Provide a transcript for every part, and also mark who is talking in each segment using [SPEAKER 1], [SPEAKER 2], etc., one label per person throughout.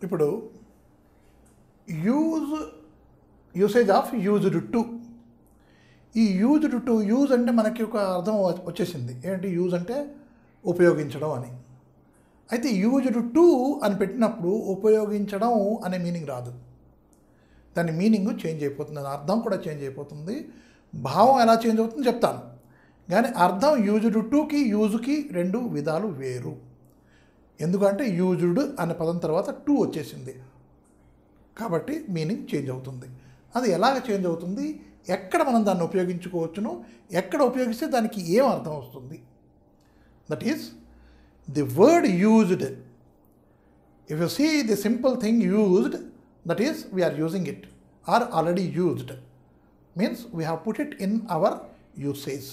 [SPEAKER 1] ఇప్పుడు usage of used to. ఈ used to, use అంటే మనకి ఒక అర్థం వచ్చేసింది. ఏంటి యూజ్ అంటే ఉపయోగించడం అని. అయితే యూజ్డ్ టు అని పెట్టినప్పుడు ఉపయోగించడం అనే మీనింగ్ రాదు. దాని మీనింగ్ చేంజ్ అయిపోతుంది, దాని అర్థం కూడా చేంజ్ అయిపోతుంది. భావం ఎలా చేంజ్ అవుతుందో చెప్తాను, కానీ అర్థం యూజ్డ్ టుకి యూజ్కి రెండు విధాలు వేరు. ఎందుకంటే యూజ్డ్ అనే పదం తర్వాత టు వచ్చేసింది కాబట్టి మీనింగ్ చేంజ్ అవుతుంది. అది ఎలాగ చేంజ్ అవుతుంది, ఎక్కడ మనం దాన్ని ఉపయోగించుకోవచ్చును, ఎక్కడ ఉపయోగిస్తే దానికి ఏం అర్థం వస్తుంది. That is the word used. If you see the simple thing used, that is we are using it or already used, means we have put it in our usage.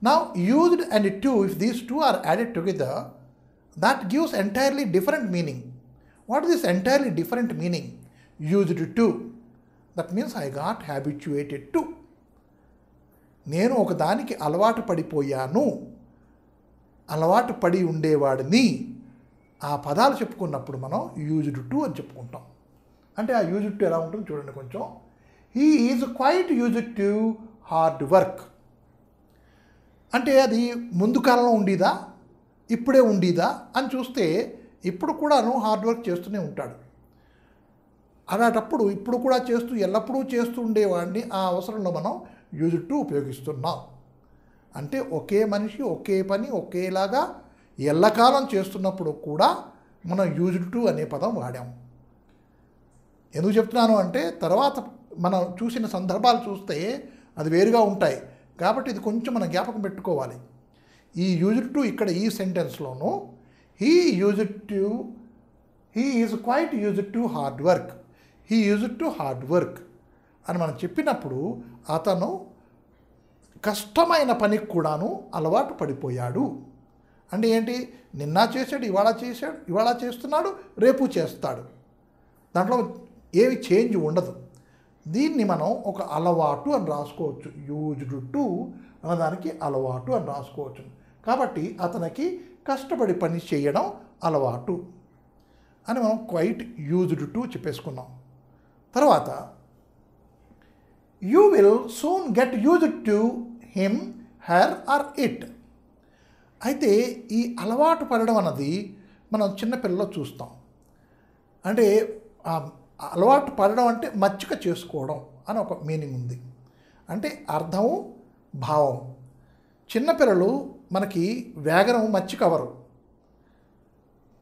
[SPEAKER 1] Now used and to, if these two are added together, that gives entirely different meaning. What is this entirely different meaning? Used to, that means I got habituated to. నేను ఒక దానికి అలవాటు పడిపోయాను, అలవాటు పడి ఉండేవాడిని. ఆ పదాలు చెప్పుకున్నప్పుడు మనం యూజ్డ్ టు అని చెప్పుకుంటాం. అంటే ఆ యూజ్డ్ టు ఎలా ఉంటుంది చూడండి కొంచెం. He is quite used to hard work. అంటే అది ముందు కాలంలో ఉండేదా, ఇప్పుడే ఉండేదా అని చూస్తే ఇప్పుడు కూడాను హార్డ్ వర్క్ చేస్తూనే ఉంటాడు. అలాంటప్పుడు ఇప్పుడు కూడా చేస్తూ ఎల్లప్పుడూ చేస్తూ ఉండేవాడిని ఆ అవసరంలో మనం యూజ్డ్ టు ఉపయోగిస్తున్నాం. అంటే ఒకే మనిషి ఒకే పని ఒకేలాగా ఎల్లకాలం చేస్తున్నప్పుడు కూడా మనం యూజ్డ్ టు అనే పదం వాడాము. ఎందుకు చెప్తున్నాను అంటే తర్వాత మనం చూసిన సందర్భాలు చూస్తే అది వేరుగా ఉంటాయి కాబట్టి ఇది కొంచెం మనం జ్ఞాపకం పెట్టుకోవాలి. ఈ యూజ్డ్ టు ఇక్కడ ఈ సెంటెన్స్లోనూ he is quite used to hard work, he used to hard work అని మనం చెప్పినప్పుడు అతను కష్టమైన పనికి కూడాను అలవాటు పడిపోయాడు. అంటే ఏంటి, నిన్న చేశాడు, ఇవాళ చేస్తున్నాడు, రేపు చేస్తాడు. దాంట్లో ఏమి చేంజ్ ఉండదు. దీన్ని మనం ఒక అలవాటు అని రాసుకోవచ్చు. యూజ్డ్ టు అన్నదానికి అలవాటు అని రాసుకోవచ్చు. కాబట్టి అతనికి కష్టపడి పని చేయడం అలవాటు అని మనం క్వైట్ యూజ్డ్ టు చెప్పేసుకున్నాం. తర్వాత you will soon get used to him, her or it. అయితే ఈ అలవాటు పడడం అన్నది మనం చిన్నపిల్లలో చూస్తాం. అంటే అలవాటు పడడం అంటే మచ్చిక చేసుకోవడం అని ఒక మీనింగ్ ఉంది. అంటే అర్థము భావం. చిన్నపిల్లలు మనకి వేగనం మచ్చిక అవ్వరు,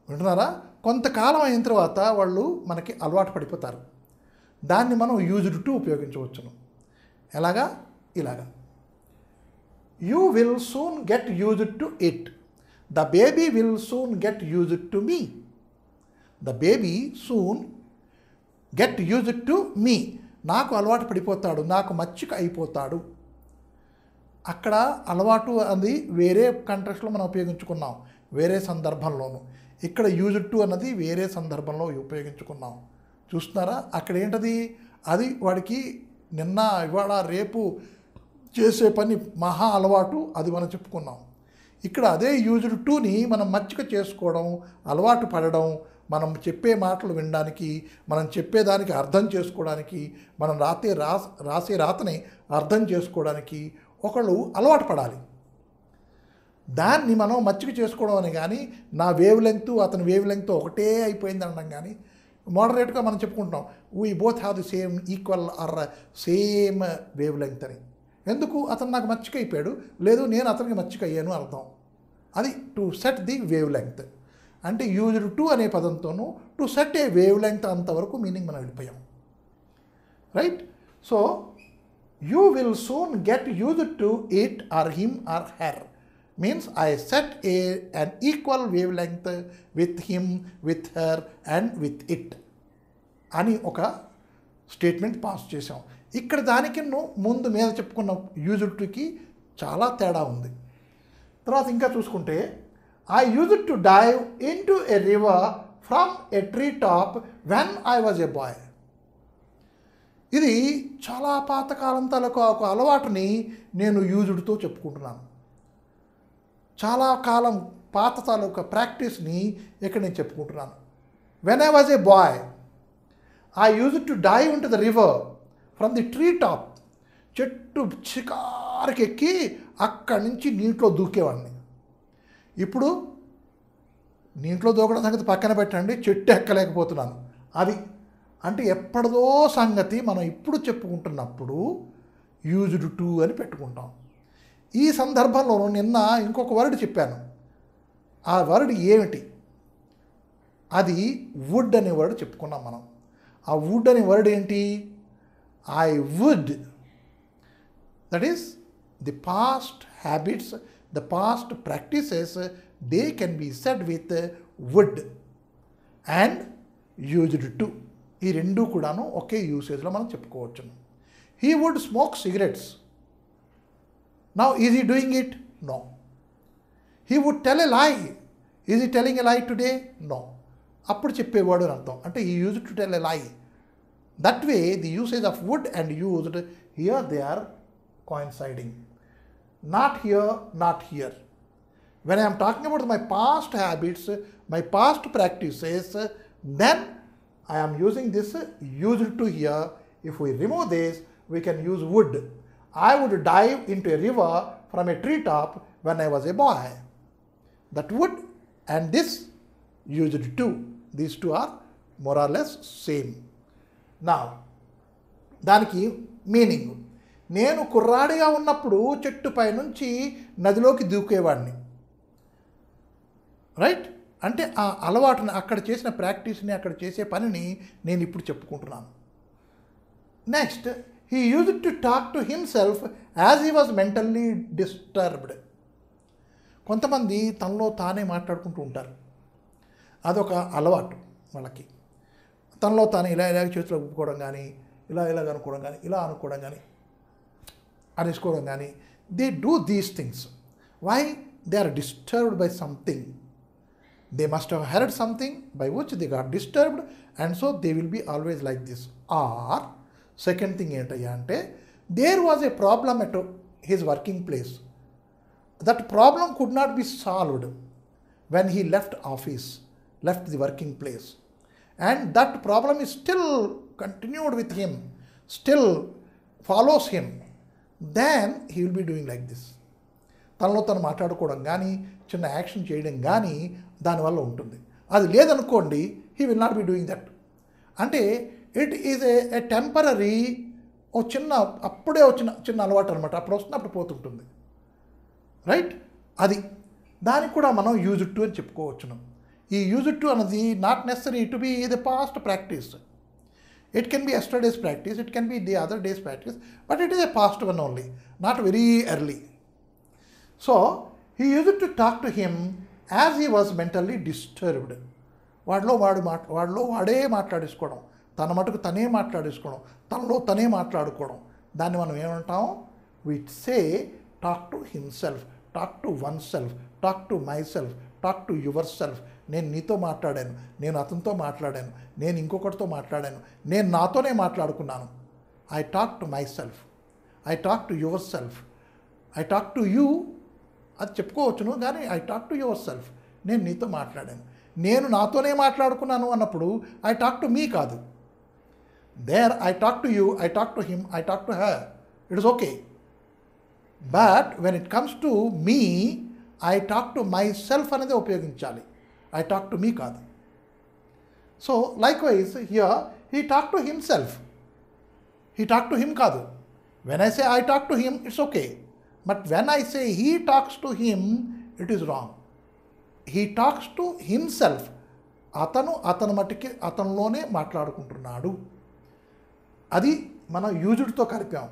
[SPEAKER 1] వింటున్నారా? కొంతకాలం అయిన తర్వాత వాళ్ళు మనకి అలవాటు పడిపోతారు. దాన్ని మనం యూజ్డ్ టు ఉపయోగించవచ్చును. ఎలాగా? ఇలాగా. You will soon get used to it. The baby will soon get used to me. The baby soon get used to me. నాకు అలవాటు పడిపోతాడు, నాకు మచ్చిక అయిపోతాడు. అక్కడ అలవాటు అది వేరే కంట్రెక్స్లో మనం ఉపయోగించుకున్నాం, వేరే సందర్భంలోను. ఇక్కడ యూజ్డ్ టు అన్నది వేరే సందర్భంలో ఉపయోగించుకున్నాం. చూస్తున్నారా? అక్కడ ఏంటది, అది వాడికి నిన్న ఇవాళ రేపు చేసే పని మహా అలవాటు, అది మనం చెప్పుకున్నాం. ఇక్కడ అదే యూజ్డ్ టుని మనం మచ్చిక చేసుకోవడం, అలవాటు పడడం, మనం చెప్పే మాటలు వినడానికి, మనం చెప్పేదానికి అర్థం చేసుకోవడానికి, మనం రాసే రాతని అర్థం చేసుకోవడానికి ఒకళ్ళు అలవాటు పడాలి. దాన్ని మనం మచ్చిక చేసుకోవడం అని కానీ, నా వేవ్ లెంగ్త్ అతని వేవ్ లెంగ్త్ ఒకటే అయిపోయింది అనడం కానీ, మోడరేట్గా మనం చెప్పుకుంటాం we both have the same equal or same wavelength అని. ఎందుకు? అతను నాకు మచ్చిక అయిపోయాడు, లేదు నేను అతనికి మచ్చిక అయ్యాను అర్థం. అది to set the wavelength. అంటే యూజ్డ్ టు అనే పదంతోనూ to set a wavelength అంతవరకు మీనింగ్ మనం వెళ్ళిపోయాం. Right? So you will soon get used to it or him or her means I set an equal wavelength with him, with her and with it అని ఒక statement pass చేసాం. ఇక్కడ దానికి ముందు మీద చెప్పుకున్న యూజ్డ్ టుకి చాలా తేడా ఉంది. తర్వాత ఇంకా చూసుకుంటే I used to dive into a river from a tree top when I was a boy. ఇది చాలా పాతకాలం తాలూకు ఒక అలవాటుని నేను యూజ్డ్తో చెప్పుకుంటున్నాను. చాలా కాలం పాత తాలూకు ప్రాక్టీస్ని ఇక్కడ నేను చెప్పుకుంటున్నాను. When I was a boy I use to dive into the river from the tree top. చెట్టు చికారికి ఎక్కి అక్కడి నుంచి నీటిలో దూకేవాడిని. ఇప్పుడు నీటిలో దూకడం సంగతి పక్కన పెట్టండి, చెట్టు ఎక్కలేకపోతున్నాను. అది అంటే ఎప్పటిదో సంగతి మనం ఇప్పుడు చెప్పుకుంటున్నప్పుడు యూజ్డ్ టు అని పెట్టుకుంటాం. ఈ సందర్భంలో నిన్న ఇంకొక వర్డ్ చెప్పాను. ఆ వర్డ్ ఏమిటి? అది వుడ్ అనే వర్డ్ చెప్పుకున్నాం మనం. ఆ వుడ్ అనే వర్డ్ ఏంటి? I would. That is the past habits, the past practices, they can be said with would and used to. ఈ రెండు కూడాను ఒకే యూసేజ్లో మనం చెప్పుకోవచ్చును. He would smoke cigarettes. Now is he doing it? No. He would tell a lie. Is he telling ఎ లై today? No. అప్పుడు చెప్పేవాడు అని అర్థం. అంటే ఈ use to tell a lie. That way the usage of would and used here they are coinciding. Not here, not here. When I am talking about my past habits, my past practices, then I am using this used to here. If we remove this, we can use would. I would dive into a river from a treetop when I was a boy. That would and this used to. These two are more or less same. Now, దానికి meaning, నేను కుర్రాడిగా ఉన్నప్పుడు చెట్టుపై నుంచి నదిలోకి దూకేవాడిని. Right? అంటే ఆ అలవాటుని, అక్కడ చేసిన ప్రాక్టీస్ని, అక్కడ చేసే పనిని నేను ఇప్పుడు చెప్పుకుంటున్నాను. Next, he used to talk to himself as he was mentally disturbed. కొంతమంది తనలో తానే మాట్లాడుకుంటూ ఉంటారు. అదొక అలవాటు వాళ్ళకి. తనలో తానే ఇలా చేతిలో ఊపుకోవడం కానీ, ఇలా అనుకోవడం కానీ, ఇలా అనుకోవడం కానీ, అనేసుకోవడం కానీ, they do these things. Why? They are disturbed by something. They must have heard something by which they got disturbed and so they will be always like this. Or second thing ఏంటయ్యా అంటే, there was a problem at his working place. That problem could not be solved when he left office, left the working place, and that problem is still continued with him, still follows him, then he will be doing like this. తనలో తను మాట్లాడుకోవడం కానీ, చిన్న action చేయడం కానీ దానివల్ల ఉంటుంది. అది లేదనుకోండి, he will not be doing that. అంటే ఇట్ ఈజ్ ఏ టెంపరరీ, ఓ అప్పుడే వచ్చిన చిన్న అలవాటు అనమాట. అప్పుడు వస్తుంది, అప్పుడు పోతుంటుంది. రైట్? అది దానికి కూడా మనం యూజ్ టు అని చెప్పుకోవచ్చును. ఈ యూజ్ టు అన్నది not necessary to be the past practice. It can be yesterday's practice, it can be the other day's practice, but it is a past one only, not very early. So he use to talk to him as he was mentally disturbed. వాడిలో వాడే మాట్లాడేసుకోవడం, తన మటుకు తనే మాట్లాడేసుకోవడం, తనలో తనే మాట్లాడుకోవడం, దాన్ని మనం ఏమంటాం? We say talk to himself, talk to oneself, talk to myself, talk to yourself. నేను నీతో మాట్లాడాను, నేను అతనితో మాట్లాడాను, నేను ఇంకొకటితో మాట్లాడాను, నేను నాతోనే మాట్లాడుకున్నాను. I talk to myself, I talk to yourself, I talk to you. అది చెప్పుకోవచ్చును, కానీ I talk to yourself, నేను నీతో మాట్లాడాను. నేను నాతోనే మాట్లాడుకున్నాను అన్నప్పుడు ఐ టాక్ టు మీ కాదు. There I talk to you, I talk to him, I talk to her, it is okay. But when it comes to me, I talk to myself అనేది ఉపయోగించాలి, I talk to me కాదు. So likewise here he talk to himself, he talk to him కాదు. When I say I talk to him, it's okay. But when I say he talks to him, it is wrong. He talks to himself, అతను మట్టుకి అతనిలోనే మాట్లాడుకుంటున్నాడు. అది మనం యూజ్డ్తో కలిపాం.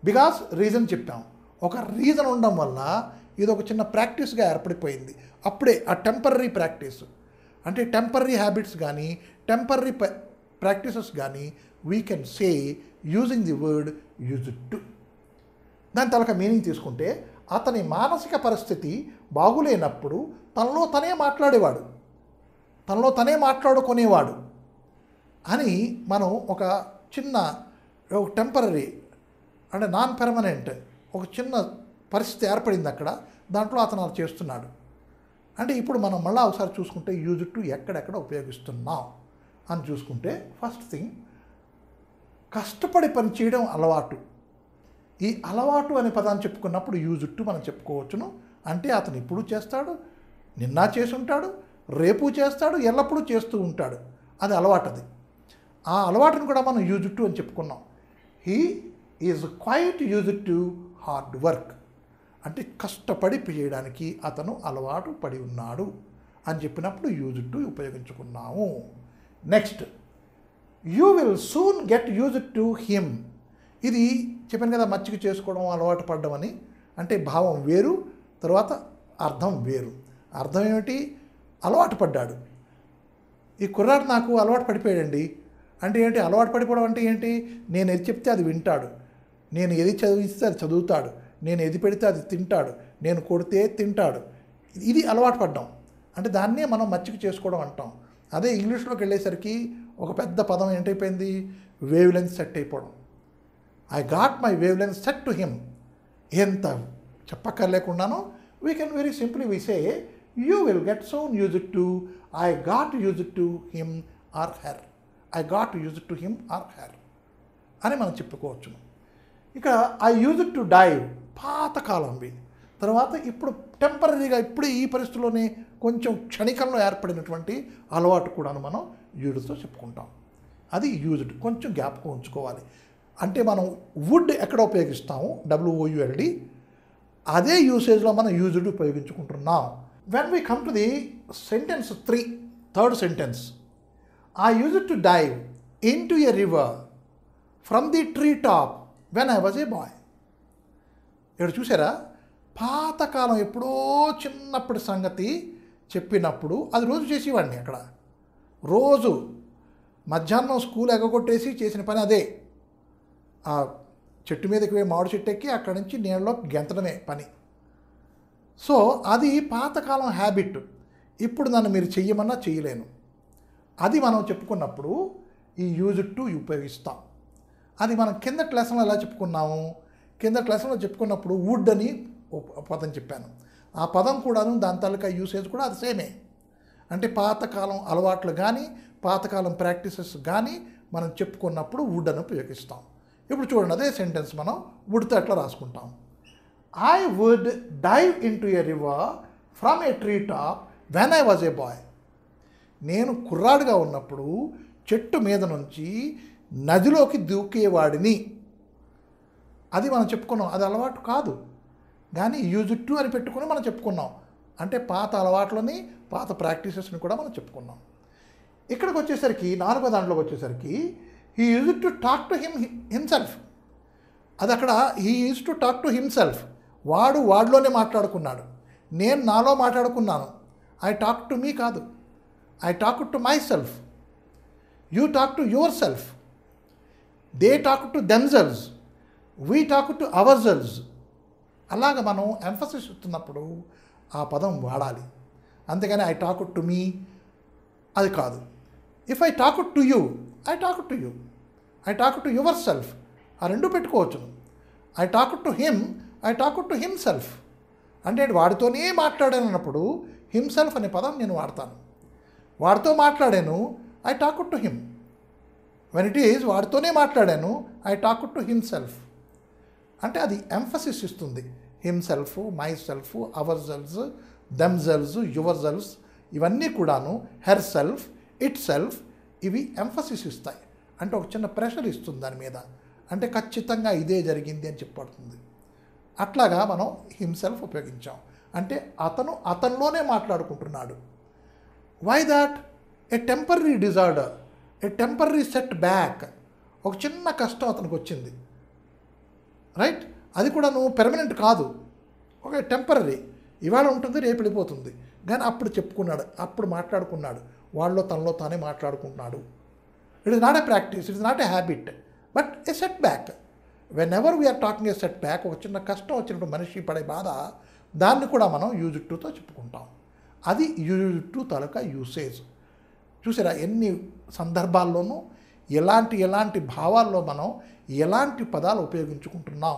[SPEAKER 1] Because reason చెప్పాం. ఒక reason ఉండడం వల్ల ఇది ఒక చిన్న ప్రాక్టీస్గా ఏర్పడిపోయింది. అప్పుడే ఆ టెంపరరీ ప్రాక్టీస్ అంటే టెంపరరీ హ్యాబిట్స్ కానీ, టెంపరరీ ప్రాక్టీసెస్ కానీ we can say using the word used to. దాని తలక మీనింగ్ తీసుకుంటే, అతని మానసిక పరిస్థితి బాగులేనప్పుడు తనలో తనే మాట్లాడేవాడు, తనలో తనే మాట్లాడుకునేవాడు అని మనం ఒక చిన్న టెంపరరీ అంటే నాన్ పెర్మనెంట్ ఒక చిన్న పరిస్థితి ఏర్పడింది అక్కడ, దాంట్లో అతను అలా చేస్తున్నాడు. అంటే ఇప్పుడు మనం మళ్ళీ ఒకసారి చూసుకుంటే యూజ్ టు ఎక్కడెక్కడ ఉపయోగిస్తున్నాం. అని చూసుకుంటే ఫస్ట్ థింగ్ కష్టపడి పని చేయడం అలవాటు. ఈ అలవాటు అనే పదాన్ని చెప్పుకున్నప్పుడు యూజ్ టు మనం చెప్పుకోవచ్చును. అంటే అతను ఇప్పుడు చేస్తాడు, నిన్న చేసి ఉంటాడు, రేపు చేస్తాడు, ఎల్లప్పుడూ చేస్తూ ఉంటాడు. అది అలవాటు. అది ఆ అలవాటును కూడా మనం యూజ్ టు అని చెప్పుకున్నాం. He is quite use to hard work. అంటే కష్టపడి చేయడానికి అతను అలవాటు పడి ఉన్నాడు అని చెప్పినప్పుడు యూజ్ టు ఉపయోగించుకున్నాము. Next, you will soon get use to him. ఇది చెప్పాను కదా, మచ్చిక చేసుకోవడం, అలవాటు పడ్డం అని. అంటే భావం వేరు, తర్వాత అర్థం వేరు. అర్థం ఏమిటి? అలవాటు పడ్డాడు. ఈ కుర్రాడు నాకు అలవాటు పడిపోయాడండి అంటే ఏంటి? అలవాటు పడిపోవడం అంటే ఏంటి? నేను ఏది చెప్తే అది వింటాడు, నేను ఏది చదివిస్తే అది చదువుతాడు, నేను ఏది పెడితే అది తింటాడు, నేను కొడితే తింటాడు. ఇది అలవాటు పడ్డాం. అంటే దాన్నే మనం మచ్చిక చేసుకోవడం అంటాం. అదే ఇంగ్లీష్లోకి వెళ్ళేసరికి ఒక పెద్ద పదం ఏంటైపోయింది? వేవ్ లెంత్ సెట్ అయిపోవడం. I got my wavelength set to him. ఎంత చెప్పక్కర్లేకుండాను we can very simply we say you will get soon use it to I got use it to him or her. I got use it to him or her అని మనం చెప్పుకోవచ్చు. ఇక I use it to dive, పాతకాలంవి. తర్వాత ఇప్పుడు టెంపరీగా ఇప్పుడు ఈ పరిస్థితుల్లోనే కొంచెం క్షణికంలో ఏర్పడినటువంటి అలవాటు కూడాను మనం యూజ్తో చెప్పుకుంటాం. అది యూజ్డ్. కొంచెం జ్ఞాపకం ఉంచుకోవాలి. అంటే మనం వుడ్ ఎక్కడ ఉపయోగిస్తాము? WOULD. అదే యూసేజ్లో మనం యూజ్డ్ ఉపయోగించుకుంటున్నాం. When we come to the sentence 3, third sentence, I use to dive into a river from the tree top when I was a boy. ఇక్కడ చూసారా? పాతకాలం ఎప్పుడో చిన్నప్పటి సంగతి చెప్పినప్పుడు అది రోజు చేసేవాడిని. అక్కడ రోజు మధ్యాహ్నం స్కూల్ ఎగగొట్టేసి చేసిన పని అదే. ఆ చెట్టు మీదకి పోయి మామిడి చెట్టు ఎక్కి అక్కడి నుంచి నీళ్ళలో గెంతడమే పని. సో అది పాతకాలం హ్యాబిట్. ఇప్పుడు నన్ను మీరు చెయ్యమన్నా చేయలేను. అది మనం చెప్పుకున్నప్పుడు ఈ యూజ్ టు ఉపయోగిస్తాం. అది మనం కిందటి లెసన్లో ఎలా చెప్పుకున్నాము? కిందటి లెసన్లో చెప్పుకున్నప్పుడు వుడ్ అని పదం చెప్పాను. ఆ పదం కూడాను దాని తాలూకా యూసేజ్ కూడా అది సేమే. అంటే పాతకాలం అలవాట్లు కానీ పాతకాలం ప్రాక్టీసెస్ కానీ మనం చెప్పుకున్నప్పుడు వుడ్ అని ఉపయోగిస్తాం. ఇప్పుడు చూడండి, అదే సెంటెన్స్ మనం వుడ్తో ఎట్లా రాసుకుంటాం. I would dive into a river from a tree top when I was a boy. నేను కుర్రాడుగా ఉన్నప్పుడు చెట్టు మీద నుంచి నదిలోకి దూకేవాడిని. అది మనం చెప్పుకున్నాం. అది అలవాటు కాదు, కానీ యూజ్ టు అని పెట్టుకుని మనం చెప్పుకున్నాం. అంటే పాత అలవాట్లని పాత ప్రాక్టీసెస్ని కూడా మనం చెప్పుకున్నాం. ఇక్కడికి వచ్చేసరికి 4వ దాంట్లోకి వచ్చేసరికి he use to talk to himself. అది అక్కడ he use to talk to himself. వాడిలోనే మాట్లాడుకున్నాడు, నేను నాలో మాట్లాడుకున్నాను. ఐ టాక్ టు మీ కాదు, I talk to myself. You talk to yourself. They talk to themselves. We talk to ourselves. అలాగ మనం ఎంఫసిస్ ఇస్తున్నప్పుడు ఆ పదం వాడాలి. అంతేగాని ఐ టాక్ టు మీ అది కాదు. If I talk to you, I talk to you. I talk to yourself. ఆ రెండు పెట్టుకోవచ్చును. I talk to him, I talk to himself. అంటే వాడితోనే మాట్లాడాను అన్నప్పుడు హిమ్సెల్ఫ్ అనే పదం నేను వాడతాను. వాడితో మాట్లాడాను, I talk to him. When it is వాడితోనే మాట్లాడాను, ఐ టాక్ టు హిమ్సెల్ఫ్. అంటే అది ఎంఫసిస్ ఇస్తుంది. Himself, myself, ourselves, themselves, yourselves, ఇవన్నీ కూడాను హెర్ సెల్ఫ్, ఇట్ సెల్ఫ్, ఇవి ఎంఫసిస్ ఇస్తాయి. అంటే ఒక చిన్న ప్రెషర్ ఇస్తుంది దాని మీద. అంటే ఖచ్చితంగా ఇదే జరిగింది అని చెప్పబడుతుంది. అట్లాగా మనం హిమ్సెల్ఫ్ ఉపయోగించాం. అంటే అతనిలోనే మాట్లాడుకుంటున్నాడు. Why that? A temporary disorder, a temporary setback. ఒక చిన్న కష్టం అతనికి వచ్చింది, రైట్? అది కూడా పెర్మనెంట్ కాదు, ఒక టెంపరీ. ఇవాళ ఉంటుంది, రేపు వెళ్ళిపోతుంది. కానీ అప్పుడు చెప్పుకున్నాడు, అప్పుడు మాట్లాడుకున్నాడు, వాళ్ళలో తనలో తానే మాట్లాడుకుంటున్నాడు. It is not a practice, it is not a habit, but a setback. Whenever we are talking a setback, ఒక చిన్న కష్టం వచ్చినప్పుడు మనిషి పడే బాధ, దాన్ని కూడా మనం యూజ్ టుతో చెప్పుకుంటాం. అది యూజ్ టు తాలూకా యూసేజ్. చూసారా ఎన్ని సందర్భాల్లోనూ ఎలాంటి భావాల్లో మనం ఎలాంటి పదాలు ఉపయోగించుకుంటున్నాం,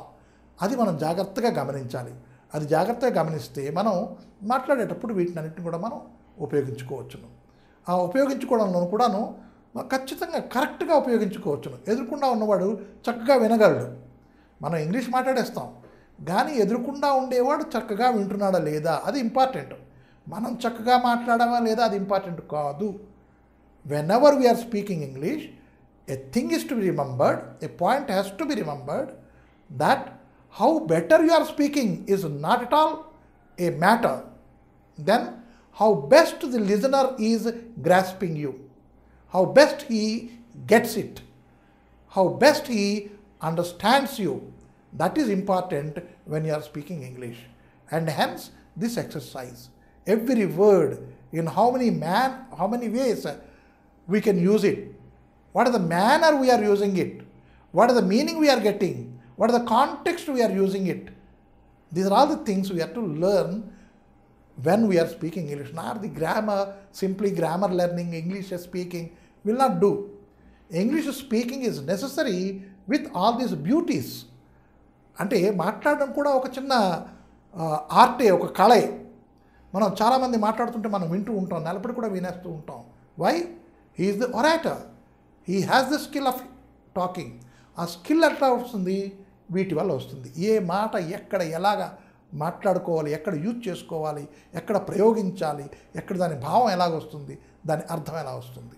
[SPEAKER 1] అది మనం జాగ్రత్తగా గమనించాలి. అది జాగ్రత్తగా గమనిస్తే మనం మాట్లాడేటప్పుడు వీటినన్నింటిని కూడా మనం ఉపయోగించుకోవచ్చును. ఆ ఉపయోగించుకోవడంలో కూడాను ఖచ్చితంగా కరెక్ట్గా ఉపయోగించుకోవచ్చును. ఎదురుకుండా ఉన్నవాడు చక్కగా వినగలడు. మనం ఇంగ్లీష్ మాట్లాడేస్తాం, కానీ ఎదురుకుండా ఉండేవాడు చక్కగా వింటున్నాడా లేదా అది ఇంపార్టెంట్. మనం చక్కగా మాట్లాడమా లేదా అది ఇంపార్టెంట్ కాదు. Whenever we are speaking English, a thing is to be remembered, a point has to be remembered, that how better you are speaking is not at all a matter. Then how best the listener is grasping you, how best he gets it, how best he understands you, that is important when you are speaking English. And hence this exercise, every word, in how many ways we can use it, what is the manner we are using it, what is the meaning we are getting, what is the context we are using it. These are all the things we have to learn when we are speaking English. Not the grammar, simply grammar learning, English speaking will not do. English speaking is necessary with all these beauties. అంటే మాట్లాడడం కూడా ఒక చిన్న ఆర్టే, ఒక కళే. మనం చాలామంది మాట్లాడుతుంటే మనం వింటూ ఉంటాం, నిలబడి కూడా వినేస్తూ ఉంటాం. Why? He is the orator, he has the skill of talking. ఆ స్కిల్ ఎట్లా వస్తుంది? వీటి వల్ల వస్తుంది. ఏ మాట ఎక్కడ ఎలాగా మాట్లాడుకోవాలి, ఎక్కడ యూజ్ చేసుకోవాలి, ఎక్కడ ప్రయోగించాలి, ఎక్కడ దాని భావం ఎలాగొస్తుంది, దాని అర్థం ఎలా వస్తుంది.